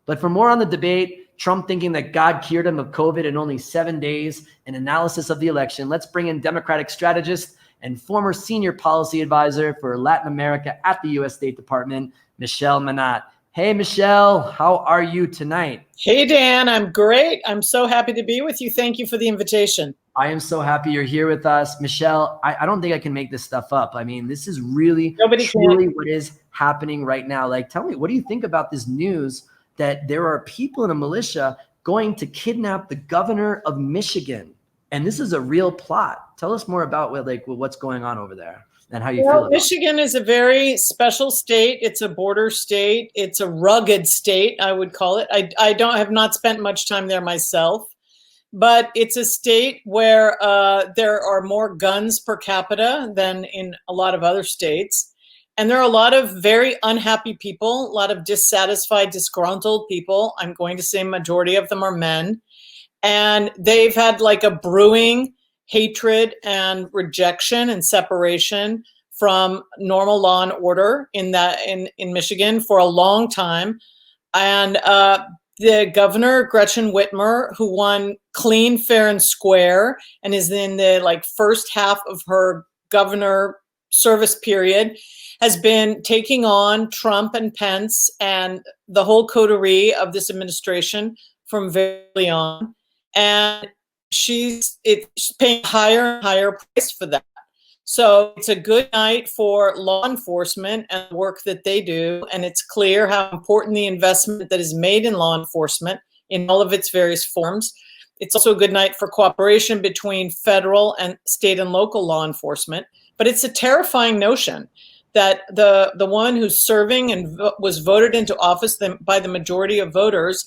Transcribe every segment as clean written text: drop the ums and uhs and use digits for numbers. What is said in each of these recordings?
But for more on the debate, Trump thinking that God cured him of COVID in only 7 days, an analysis of the election, let's bring in Democratic strategist and former senior policy advisor for Latin America at the U.S. State Department, Michele Manatt. Hey, Michele, how are you tonight? Hey, Dan, I'm great. I'm so happy to be with you. Thank you for the invitation. I am so happy you're here with us. Michele, I don't think I can make this stuff up. I mean, this is really truly what is happening right now. Like, tell me, what do you think about this news that there are people in a militia going to kidnap the governor of Michigan? And this is a real plot. Tell us more about what's going on over there and how you feel about it. Michigan is a very special state. It's a border state. It's a rugged state, I would call it. I have not spent much time there myself, but it's a state where there are more guns per capita than in a lot of other states. And there are a lot of very unhappy people, a lot of dissatisfied, disgruntled people. I'm going to say majority of them are men. And they've had like a brewing hatred and rejection and separation from normal law and order in Michigan for a long time. And the governor, Gretchen Whitmer, who won clean, fair, and square, and is in the first half of her governor service period, has been taking on Trump and Pence and the whole coterie of this administration from very early on. And she's paying higher and higher price for that. So it's a good night for law enforcement and the work that they do. And it's clear how important the investment that is made in law enforcement in all of its various forms. It's also a good night for cooperation between federal and state and local law enforcement. But it's a terrifying notion that the one who's serving and was voted into office by the majority of voters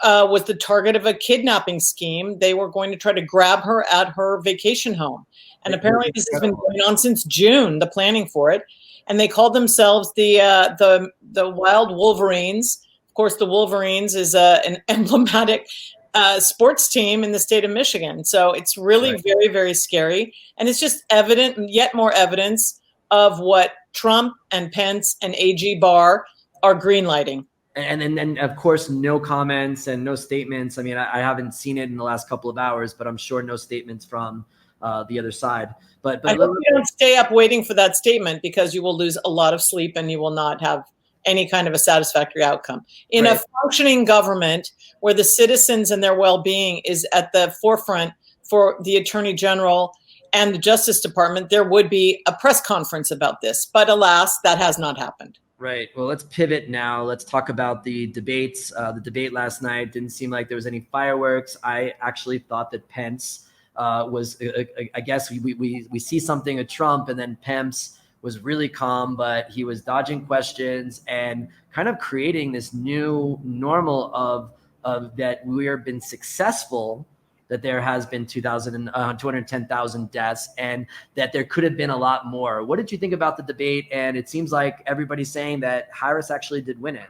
was the target of a kidnapping scheme. They were going to try to grab her at her vacation home. And apparently this has been going on since June, the planning for it. And they called themselves the Wild Wolverines. Of course, the Wolverines is an emblematic sports team in the state of Michigan. So it's really very, very scary. And it's just evident, and yet more evidence of what Trump and Pence and AG Barr are greenlighting. And of course, no comments and no statements. I mean, I haven't seen it in the last couple of hours, but I'm sure no statements from the other side. But I hope you don't stay up waiting for that statement, because you will lose a lot of sleep and you will not have any kind of a satisfactory outcome. In a functioning government where the citizens and their well-being is at the forefront for the Attorney General and the Justice Department, there would be a press conference about this. But alas, that has not happened. Right. Well, let's pivot now. Let's talk about the debates. The debate last night didn't seem like there was any fireworks. I actually thought that Pence was, I guess we see something of Trump, and then Pence was really calm, but he was dodging questions and kind of creating this new normal of that we have been successful, that there has been 210,000 deaths, and that there could have been a lot more. What did you think about the debate? And it seems like everybody's saying that Harris actually did win it.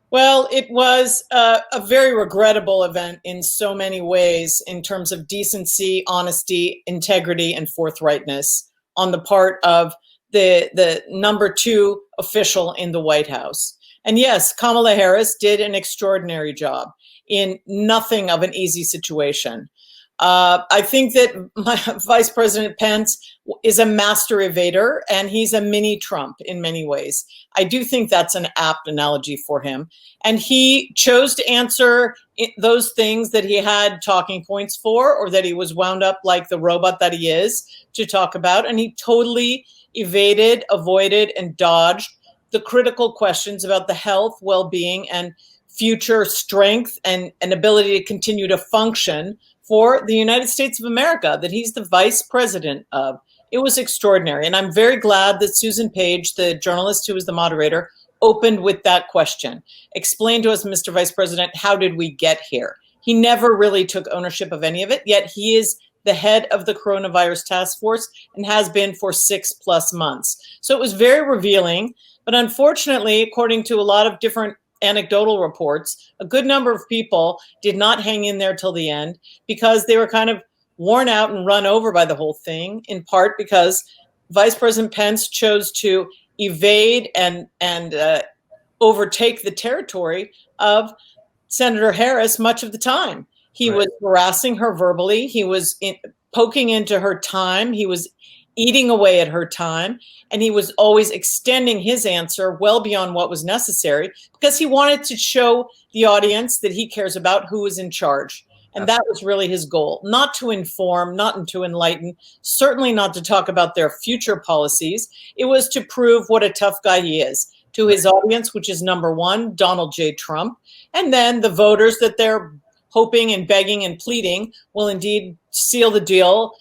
Well, it was a very regrettable event in so many ways in terms of decency, honesty, integrity, and forthrightness on the part of the number 2 official in the White House. And yes, Kamala Harris did an extraordinary job in nothing of an easy situation. I think that Vice President Pence is a master evader, and he's a mini Trump in many ways. I do think that's an apt analogy for him. And he chose to answer those things that he had talking points for, or that he was wound up like the robot that he is to talk about. And he totally evaded, avoided, and dodged the critical questions about the health, well-being, and future strength and ability to continue to function for the United States of America that he's the vice president of. It was extraordinary. And I'm very glad that Susan Page, the journalist who was the moderator, opened with that question. Explain to us, Mr. Vice President, how did we get here? He never really took ownership of any of it, yet he is the head of the coronavirus task force and has been for 6+ months. So it was very revealing. But unfortunately, according to a lot of different anecdotal reports, a good number of people did not hang in there till the end because they were kind of worn out and run over by the whole thing, in part because Vice President Pence chose to evade and overtake the territory of Senator Harris much of the time. He was harassing her verbally. He was poking into her time. He was eating away at her time. And he was always extending his answer well beyond what was necessary because he wanted to show the audience that he cares about who is in charge. And that was really his goal, not to inform, not to enlighten, certainly not to talk about their future policies. It was to prove what a tough guy he is to his audience, which is number one, Donald J. Trump, and then the voters that they're hoping and begging and pleading will indeed seal the deal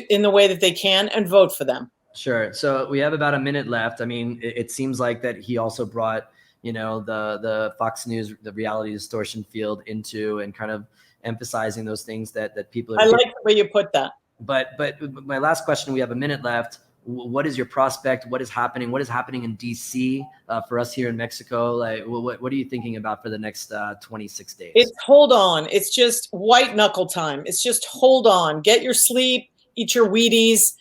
in the way that they can and vote for them. Sure. So we have about a minute left. I mean, it seems like that he also brought, the Fox News, the reality distortion field into and kind of emphasizing those things that people are. I like the way you put that. But my last question, we have a minute left. What is your prospect? What is happening? What is happening in DC for us here in Mexico? Like, what are you thinking about for the next 26 days? It's hold on. It's just white knuckle time. It's just hold on. Get your sleep. Eat your Wheaties.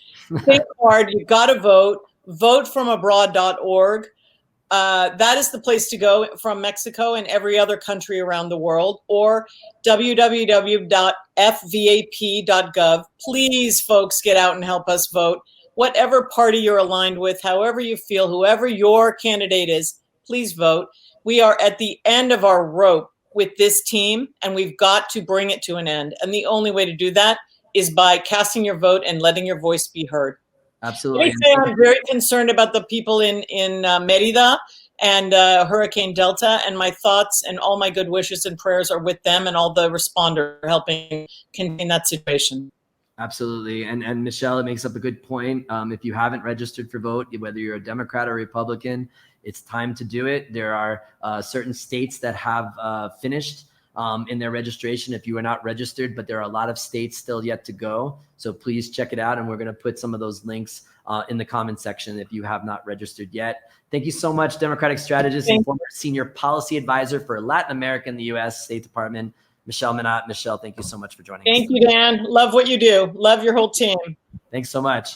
Think hard. You've got to vote. Votefromabroad.org. That is the place to go from Mexico and every other country around the world, or www.fvap.gov. Please, folks, get out and help us vote. Whatever party you're aligned with, however you feel, whoever your candidate is, please vote. We are at the end of our rope with this team, and we've got to bring it to an end. And the only way to do that is by casting your vote and letting your voice be heard. Absolutely. I'm very concerned about the people in Merida and Hurricane Delta, and my thoughts and all my good wishes and prayers are with them and all the responders helping contain that situation. Absolutely. And Michele, it makes up a good point. If you haven't registered for vote, whether you're a Democrat or Republican, it's time to do it. There are certain states that have finished in their registration if you are not registered, but there are a lot of states still yet to go. So please check it out. And we're going to put some of those links in the comment section if you have not registered yet. Thank you so much, Democratic strategist and former senior policy advisor for Latin America in the U.S. State Department, Michele Manatt. Michele, thank you so much for joining us. Thank you, Dan. Love what you do. Love your whole team. Thanks so much.